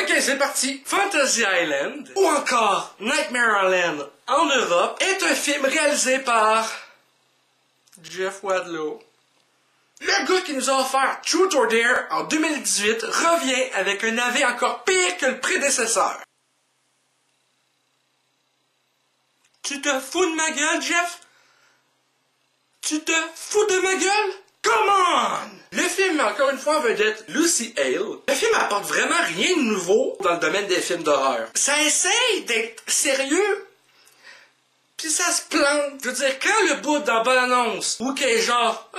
Ok, c'est parti. Fantasy Island, ou encore Nightmare Island en Europe, est un film réalisé par Jeff Wadlow. Le gars qui nous a offert Truth or Dare en 2018 revient avec un AV encore pire que le prédécesseur. Tu te fous de ma gueule, Jeff? Tu te fous de ma gueule? Come on! Le film met encore une fois en vedette Lucy Hale. Le film apporte vraiment rien de nouveau dans le domaine des films d'horreur. Ça essaye d'être sérieux, pis ça se plante. Je veux dire, quand le bout dans bonne annonce, ou qu'il est genre,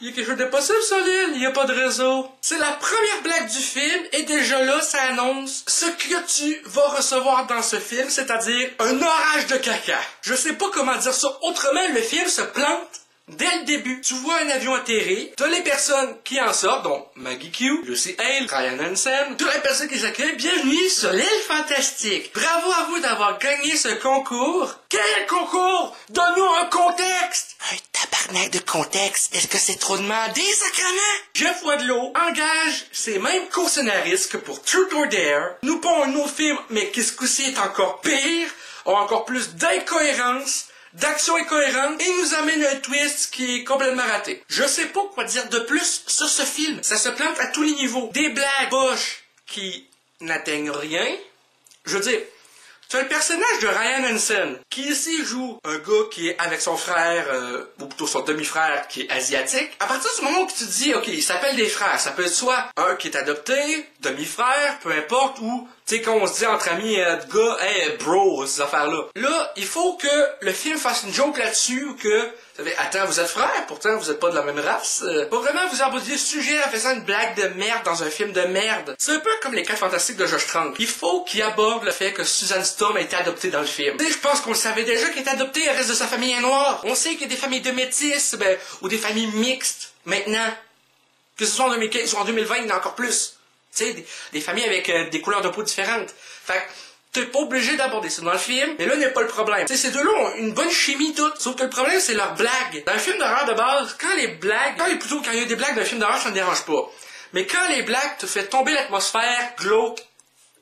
il y a quelque chose d'impossible sur l'île, il n'y a pas de réseau. C'est la première blague du film, et déjà là, ça annonce ce que tu vas recevoir dans ce film, c'est-à-dire un orage de caca. Je sais pas comment dire ça autrement, le film se plante dès le début. Tu vois un avion atterrir, t'as les personnes qui en sortent, donc Maggie Q, Lucy Hale, Ryan Hansen, t'as les personnes qui s'accueillent. Bienvenue sur l'île fantastique. Bravo à vous d'avoir gagné ce concours. Quel concours? Donne-nous un contexte. Un tabarnak de contexte. Est-ce que c'est trop demandé, sacrément? Jeff Wadlow engage ses mêmes co-scénaristes que pour Truth or Dare, nous pond un autre film, mais qui ce coup-ci est encore pire, a encore plus d'incohérence, d'action incohérente, et nous amène un twist qui est complètement raté. Je sais pas quoi dire de plus sur ce film. Ça se plante à tous les niveaux. Des blagues poches qui n'atteignent rien. Je veux dire, c'est un personnage de Ryan Hansen qui ici joue un gars qui est avec son frère, ou plutôt son demi-frère qui est asiatique. À partir du moment où tu te dis, ok, ils s'appellent des frères, ça peut être soit un qui est adopté, demi-frère, peu importe, ou tu sais, quand on se dit entre amis de gars, hey bro, ces affaires-là. Là, il faut que le film fasse une joke là-dessus, ou que, attends, vous êtes frères, pourtant vous êtes pas de la même race. Faut vraiment vous aborder le sujet en faisant une blague de merde dans un film de merde. C'est un peu comme les 4 fantastiques de Josh Trank. Il faut qu'il aborde le fait que Susan Storm a été adoptée dans le film. Tu sais, je pense qu'on le savait déjà qu'elle était adoptée, elle reste de sa famille est noire. On sait qu'il y a des familles de métis, ou des familles mixtes, maintenant. Que ce soit en 2015 ou en 2020, il y en a encore plus. Tu sais, des familles avec des couleurs de peau différentes. Fait que t'es pas obligé d'aborder ça dans le film, mais là n'est pas le problème. Tu sais, ces deux-là ont une bonne chimie toute. Sauf que le problème, c'est leurs blagues. Dans le film d'horreur de base, quand il y a des blagues dans un film d'horreur, ça ne dérange pas. Mais quand les blagues te fait tomber l'atmosphère glauque,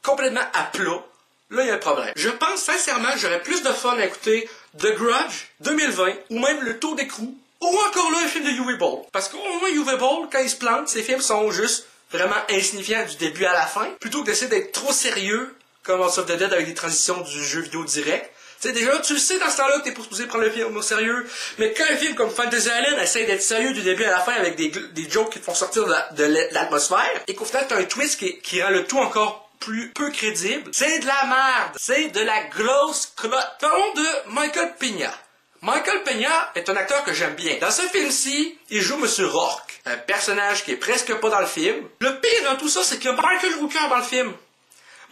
complètement à plat, là, il y a un problème. Je pense sincèrement que j'aurais plus de fun à écouter The Grudge 2020, ou même Le Tour d'écrou, ou encore là, un film de Uwe Boll. Parce qu'au moins, Uwe Boll, quand il se plante, ses films sont juste vraiment insignifiant du début à la fin, plutôt que d'essayer d'être trop sérieux, comme House of the Dead avec des transitions du jeu vidéo direct. Tu sais, déjà, tu le sais dans ce temps-là que t'es pas supposé prendre le film au sérieux, mais quand un film comme Fantasy Island essaie d'être sérieux du début à la fin avec des jokes qui te font sortir de l'atmosphère, et qu'au final t'as un twist qui rend le tout encore peu crédible, c'est de la merde! C'est de la grosse crotte! Parlons de Michael Peña. Michael Peña est un acteur que j'aime bien. Dans ce film-ci, il joue Monsieur Rourke, un personnage qui est presque pas dans le film. Le pire dans tout ça, c'est qu'il y a Michael Rooker dans le film.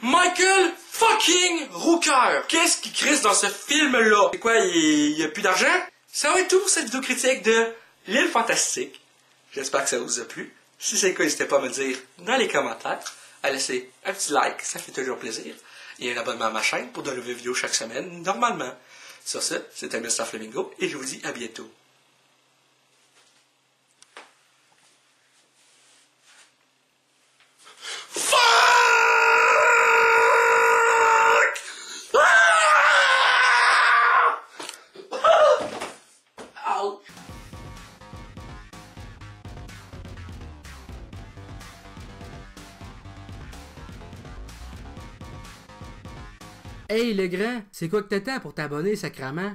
Michael fucking Rooker! Qu'est-ce qui crisse dans ce film-là? C'est quoi, il y a plus d'argent? Ça va être tout pour cette vidéo critique de l'île fantastique. J'espère que ça vous a plu. Si c'est le cas, n'hésitez pas à me dire dans les commentaires, à laisser un petit like, ça fait toujours plaisir, et un abonnement à ma chaîne pour de nouvelles vidéos chaque semaine, normalement. Sur ce, c'était Mr. Flamingo, et je vous dis à bientôt. Hey le grand, c'est quoi que t'attends pour t'abonner, sacrament?